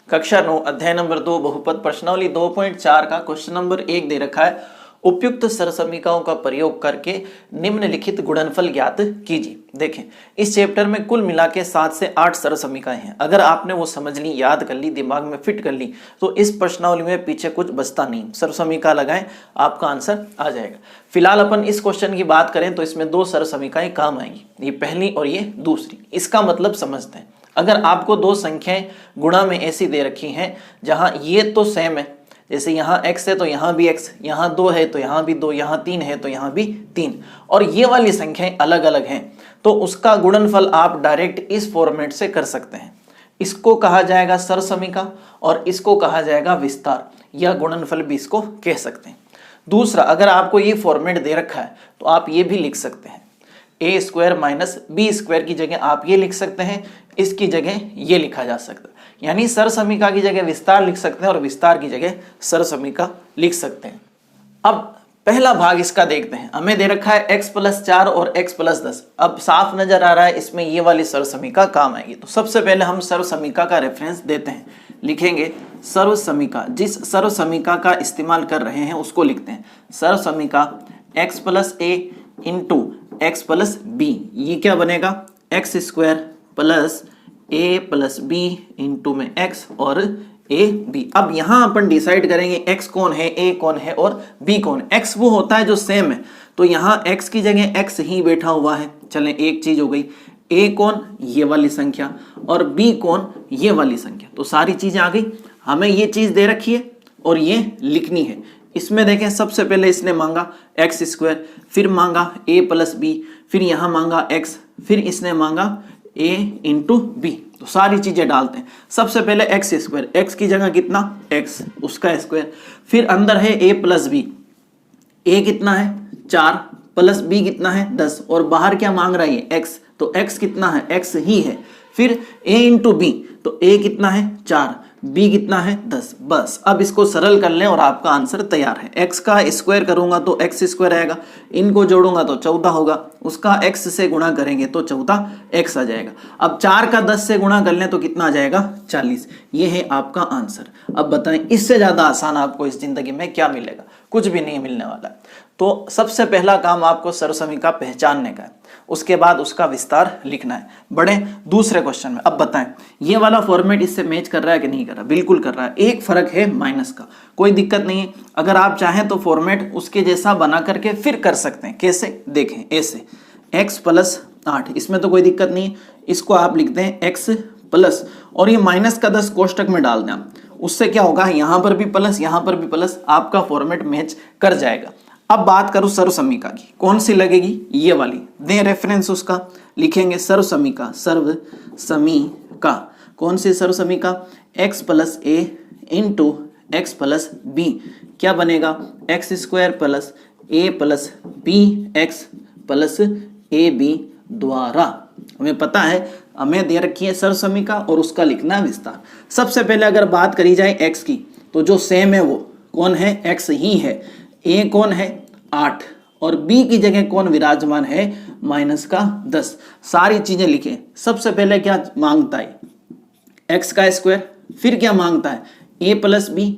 कक्षा 9 अध्याय नंबर 2 बहुपद प्रश्नावली 2.4 का क्वेश्चन नंबर 1 दे रखा है। उपयुक्त सरसमीकाओं का प्रयोग करके निम्नलिखित गुणनफल ज्ञात कीजिए। देखें, इस चैप्टर में कुल मिला के 7 से 8 सरसमीकाएं हैं। अगर आपने वो समझ ली, याद कर ली, दिमाग में फिट कर ली तो इस प्रश्नावली में पीछे कुछ बचता नहीं। सरसमीका लगाएं, आपका आंसर आ जाएगा। फिलहाल अपन इस क्वेश्चन की बात करें तो इसमें 2 सरसमीकाएं काम आएंगी, ये पहली और ये दूसरी। इसका मतलब समझते हैं। अगर आपको 2 संख्याएं गुणा में ऐसी दे रखी हैं जहां ये तो सेम है, जैसे यहाँ x है तो यहाँ भी x, यहाँ 2 है तो यहाँ भी 2, यहाँ 3 है तो यहाँ भी 3, और ये वाली संख्याएं अलग अलग हैं, तो उसका गुणनफल आप डायरेक्ट इस फॉर्मेट से कर सकते हैं। इसको कहा जाएगा सरसमीका और इसको कहा जाएगा विस्तार, या गुणनफल भी इसको कह सकते हैं। दूसरा, अगर आपको ये फॉर्मेट दे रखा है तो आप ये भी लिख सकते हैं, a square minus B square की जगह आप ये लिख सकते हैं, इसकी जगह ये लिखा जा सकता है। यानी सरसमीका की जगह विस्तार लिख सकते हैं और विस्तार की जगह सरसमीका लिख सकते हैं। अब पहला भाग इसका देखते हैं। हमें दे रखा है x+4 और x+10। अब साफ नजर आ रहा है इसमें ये वाली सरसमीका काम आएगी। तो सबसे पहले हम सर्वसमीका का रेफरेंस देते हैं, लिखेंगे सर्वसमीका। जिस सर्वसमीका का इस्तेमाल कर रहे हैं उसको लिखते हैं सर्वसमीका x+a इंटू x+b। ये क्या बनेगा, x square plus a plus b into में x और a b। अब यहां अपन डिसाइड करेंगे x कौन है, a कौन है और b कौन है। x वो होता है जो सेम है, तो यहां x की जगह x ही बैठा हुआ है। चलें, एक चीज हो गई। a कौन, ये वाली संख्या, और b कौन, ये वाली संख्या। तो सारी चीजें आ गई। हमें ये चीज दे रखी है और ये लिखनी है। इसमें देखें, सबसे पहले इसने मांगा x स्क्वायर, फिर मांगा a प्लस b, फिर यहां मांगा x, फिर इसने मांगा a इंटू बी। तो सारी चीजें डालते हैं। सबसे पहले x स्क्वायर, x की जगह कितना x, उसका स्क्वायर, फिर अंदर है a प्लस बी, a कितना है 4 प्लस b कितना है 10, और बाहर क्या मांग रहा है x, तो x कितना है x ही है। फिर a इंटू बी, तो a कितना है 4, b कितना है 10। बस अब इसको सरल कर लें और आपका आंसर तैयार है। x का स्क्वायर करूंगा तो x स्क्वायर आएगा, इनको जोड़ूंगा तो 14 होगा, उसका x से गुणा करेंगे तो 14x आ जाएगा। अब 4 का 10 से गुणा कर लें तो कितना आ जाएगा 40। ये है आपका आंसर। अब बताएं, इससे ज्यादा आसान आपको इस जिंदगी में क्या मिलेगा? कुछ भी नहीं मिलने वाला है। तो सबसे पहला काम आपको सर्वसमीका पहचानने का है, उसके बाद उसका विस्तार लिखना है। बढ़े दूसरे क्वेश्चन में। अब बताएं, ये वाला फॉर्मेट इससे मैच कर रहा है कि नहीं कर रहा? बिल्कुल कर रहा है। एक फर्क है माइनस का, कोई दिक्कत नहीं है। अगर आप चाहें तो फॉर्मेट उसके जैसा बना करके फिर कर सकते हैं। कैसे? देखें, ऐसे x+8, इसमें तो कोई दिक्कत नहीं है। इसको आप लिखते हैं x प्लस, और ये माइनस का 10 कोष्टक में डाल दें। उससे क्या होगा, यहां पर भी प्लस, यहां पर भी प्लस, आपका फॉर्मेट मैच कर जाएगा। अब बात करूं सर्वसमीका की, कौन सी लगेगी? ये वाली। दें रेफरेंस उसका, लिखेंगे सर्वसमीका। सर्वसमीका कौन सी सर्वसमीका? x+a into x+b। क्या बनेगा? x square plus a plus b x plus A B द्वारा। हमें पता है, हमें दे रखी है सर्वसमीका और उसका लिखना है विस्तार। सबसे पहले अगर बात करी जाए x की, तो जो सेम है वो कौन है? x ही है। a कौन है? 8, और b की जगह कौन विराजमान है? माइनस का 10। सारी चीजें लिखें। सबसे पहले क्या मांगता है? x का स्क्वायर, फिर क्या मांगता है? a प्लस b,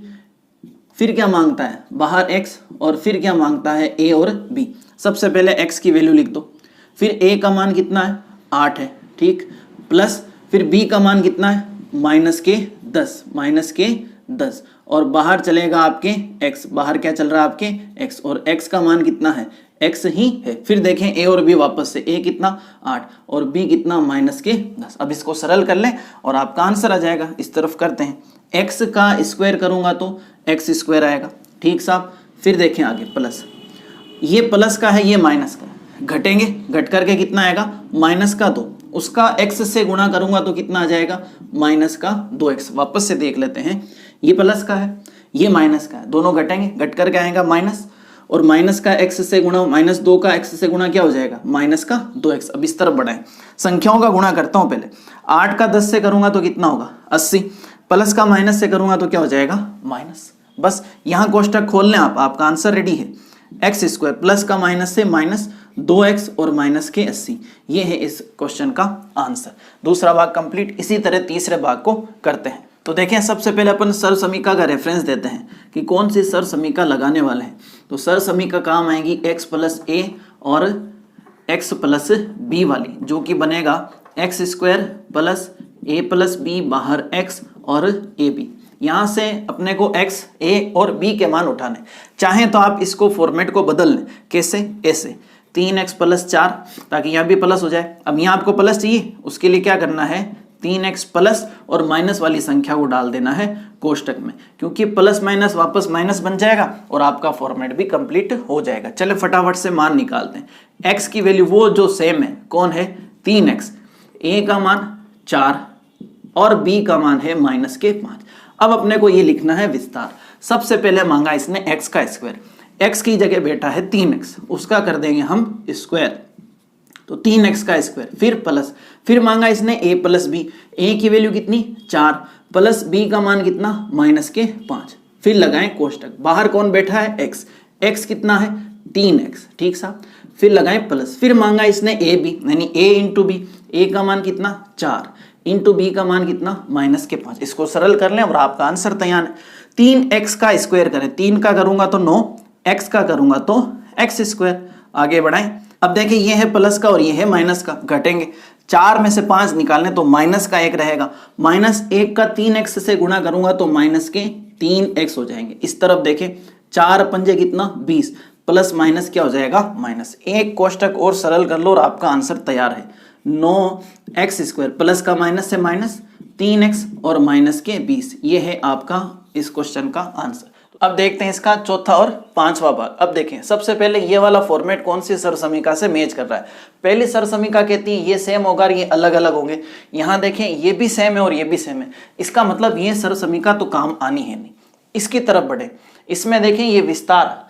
फिर क्या मांगता है? बाहर x, और फिर क्या मांगता है? a और b। सबसे पहले x की वैल्यू लिख दो, फिर a का मान कितना है? 8 है, ठीक, प्लस फिर b का मान कितना है? माइनस के 10, और बाहर चलेगा आपके x, बाहर क्या चल रहा है आपके x, और x का मान कितना है? x ही है। फिर देखें a और b वापस से, a कितना 8 और b कितना माइनस के 10। अब इसको सरल कर लें और आपका आंसर आ जाएगा। इस तरफ करते हैं, x का स्क्वायर करूंगा तो x स्क्वायर आएगा, ठीक साहब। फिर देखें आगे प्लस, ये प्लस का है, ये माइनस का है, घटेंगे, घट करके कितना आएगा? माइनस का 2, उसका x से गुणा करूंगा तो कितना आ जाएगा? माइनस का 2x। वापस से देख लेते हैं, ये प्लस का है, ये माइनस का है, दोनों घटेंगे, घट करके आएगा माइनस, और माइनस का x से गुणा, -2 का x से गुणा क्या हो जाएगा? माइनस का 2x। अब इस तरफ बढ़ाएं, संख्याओं का गुणा करता हूं पहले। 8 का 10 से करूंगा तो कितना होगा? 80, प्लस का माइनस से करूंगा तो क्या हो जाएगा? माइनस। बस यहां कोष्टक खोल लें आप, आपका आंसर रेडी है। x स्क्वायर प्लस का माइनस से माइनस 2x और माइनस के 80। ये है इस क्वेश्चन का आंसर। दूसरा भाग कंप्लीट। इसी तरह तीसरे भाग को करते हैं। तो देखें सबसे पहले अपन सर्व समीका का रेफरेंस देते हैं कि कौन सी सर्व समीका लगाने वाले हैं। तो सर्व समीका काम आएगी x प्लस ए और x प्लस बी वाली, जो कि बनेगा एक्स स्क्वायर प्लस ए प्लस बी बाहर x और ए बी। यहाँ से अपने को x, a और b के मान उठाने, चाहे तो आप इसको फॉर्मेट को बदल लें। कैसे? ऐसे 3x प्लस 4, ताकि यहाँ भी प्लस हो जाए। अब यहाँ आपको प्लस चाहिए, उसके लिए क्या करना है, 3x प्लस और माइनस वाली संख्या को डाल देना है कोष्टक में, क्योंकि प्लस माइनस वापस माइनस बन जाएगा और आपका फॉर्मेट भी कंप्लीट हो जाएगा। चले फटाफट से मान निकालते हैं। x की वैल्यू वो जो सेम है, कौन है, 3x, a का मान 4 और b का मान है -5। अब अपने को ये लिखना है विस्तार। सबसे पहले मांगा इसने x का स्क्वायर, x की जगह बैठा है 3x, उसका कर देंगे हम स्क्वायर, तो 3x का स्क्वायर, फिर प्लस, फिर मांगा इसने a प्लस बी, a की वैल्यू कितनी 4 प्लस b का मान कितना -5, फिर लगाएं कोष्टक, बाहर कौन बैठा है x, x कितना है 3x, ठीक सा, फिर लगाएं प्लस, फिर मांगा इसने a b यानी a इंटू बी, a का मान कितना 4 इंटू बी का मान कितना -5। इसको सरल कर लें और आपका आंसर तैयार है। 3x का स्क्वायर करें, 3 का करूंगा तो 9, x का करूंगा तो x स्क्वायर। आगे बढ़ाएं। अब देखिए ये है प्लस का और ये है माइनस का, घटेंगे, 4 में से 5 निकालने तो माइनस का 1 रहेगा, -1 का 3x से गुणा करूंगा तो माइनस के 3x हो जाएंगे। इस तरफ देखें, 4 पंजे कितना 20, प्लस माइनस क्या हो जाएगा माइनस। एक कोष्टक और सरल कर लो और आपका आंसर तैयार है। 9x स्क्वायर प्लस का माइनस से माइनस 3x और माइनस के 20, ये है आपका इस क्वेश्चन का आंसर। अब देखते हैं इसका चौथा और पांचवा भाग। अब देखें सबसे पहले ये वाला फॉर्मेट कौन सी सर्व समीका से मैच कर रहा है। पहली सर्व समीका कहती है ये सेम होगा, ये अलग अलग होंगे। यहाँ देखें ये भी सेम है और ये भी सेम है, इसका मतलब ये सर्व समीका तो काम आनी है नहीं। इसकी तरफ बढ़े, इसमें देखें ये विस्तार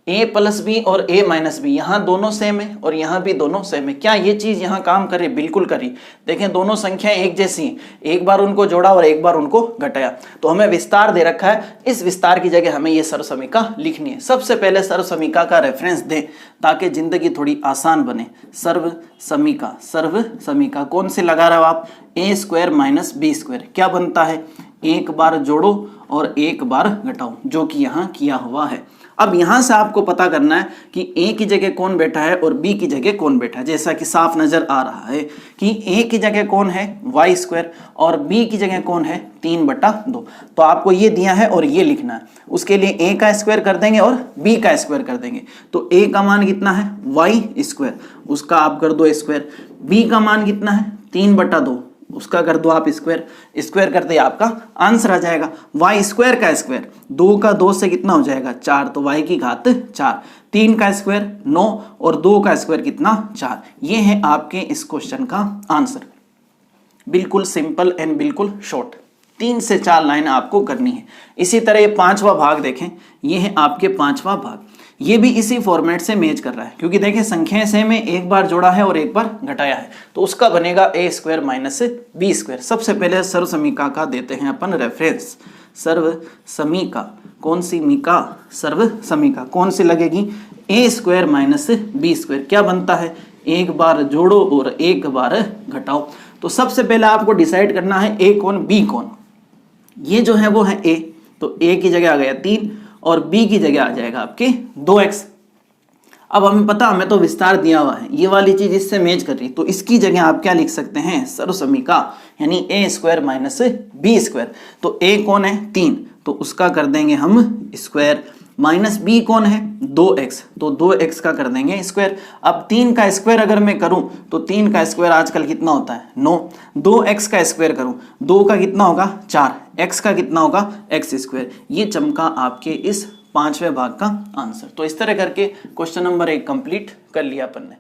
a प्लस बी और a माइनस बी, यहाँ दोनों सेम है और यहाँ भी दोनों सेम है। क्या ये चीज यहाँ काम करे? बिल्कुल करी। देखें दोनों संख्याएं एक जैसी हैं, एक बार उनको जोड़ा और एक बार उनको घटाया, तो हमें विस्तार दे रखा है। इस विस्तार की जगह हमें ये सर्व समीका लिखनी है। सबसे पहले सर्व समीका का रेफरेंस दें ताकि जिंदगी थोड़ी आसान बने। सर्व समीका, सर्व समीका कौन सी लगा रहे हो आप, a square minus B square, क्या बनता है, एक बार जोड़ो और एक बार घटाओ, जो कि यहाँ किया हुआ है। अब यहां से आपको पता करना है कि a की जगह कौन बैठा है और b की जगह कौन बैठा है। जैसा कि साफ नजर आ रहा है कि a की जगह कौन है y स्क्वायर और b की जगह कौन है 3/2। तो आपको ये दिया है और ये लिखना है। उसके लिए a का स्क्वायर कर देंगे और b का स्क्वायर कर देंगे, तो a का मान कितना है y स्क्वायर, उसका आप कर दो स्क्वायर। b का मान कितना है 3/2, उसका कर दो आप स्क्वायर। स्क्वायर करते आपका आंसर आ जाएगा y स्क्वायर का स्क्वायर, 2 का 2 से कितना हो जाएगा 4, तो y की घात 4, 3 का स्क्वायर 9 और 2 का स्क्वायर कितना 4। ये है आपके इस क्वेश्चन का आंसर। बिल्कुल सिंपल एंड बिल्कुल शॉर्ट, 3 से 4 लाइन आपको करनी है। इसी तरह ये पांचवा भाग देखें, ये है आपके पांचवा भाग, ये भी इसी फॉर्मेट से मैच कर रहा है, क्योंकि देखें संख्याएं सेम है, एक बार जोड़ा है और एक बार घटाया है, तो उसका बनेगा a square minus B square. सबसे पहले सर्व समीका का देते हैं अपन रेफरेंस। सर्व समीका कौन सी मीका, सर्व समीका कौन सी लगेगी, a square minus B square, क्या बनता है, एक बार जोड़ो और एक बार घटाओ। तो सबसे पहले आपको डिसाइड करना है a कौन b कौन। ये जो है वो है a, तो a की जगह आ गया 3 और b की जगह आ जाएगा आपके 2x। अब हमें पता, हमें तो विस्तार दिया हुआ है, ये वाली चीज इससे मैच कर रही, तो इसकी जगह आप क्या लिख सकते हैं, सर्व समीका यानी a square minus B square. तो a कौन है 3, तो उसका कर देंगे हम स्क्वायर, माइनस b कौन है 2x, तो 2x का कर देंगे स्क्वायर। अब 3 का स्क्वायर अगर मैं करूं तो 3 का स्क्वायर आजकल कितना होता है 9, 2x का स्क्वायर करूं 2 का कितना होगा 4, x का कितना होगा x स्क्वायर। ये चमका आपके इस पांचवें भाग का आंसर। तो इस तरह करके क्वेश्चन नंबर 1 कंप्लीट कर लिया अपन ने।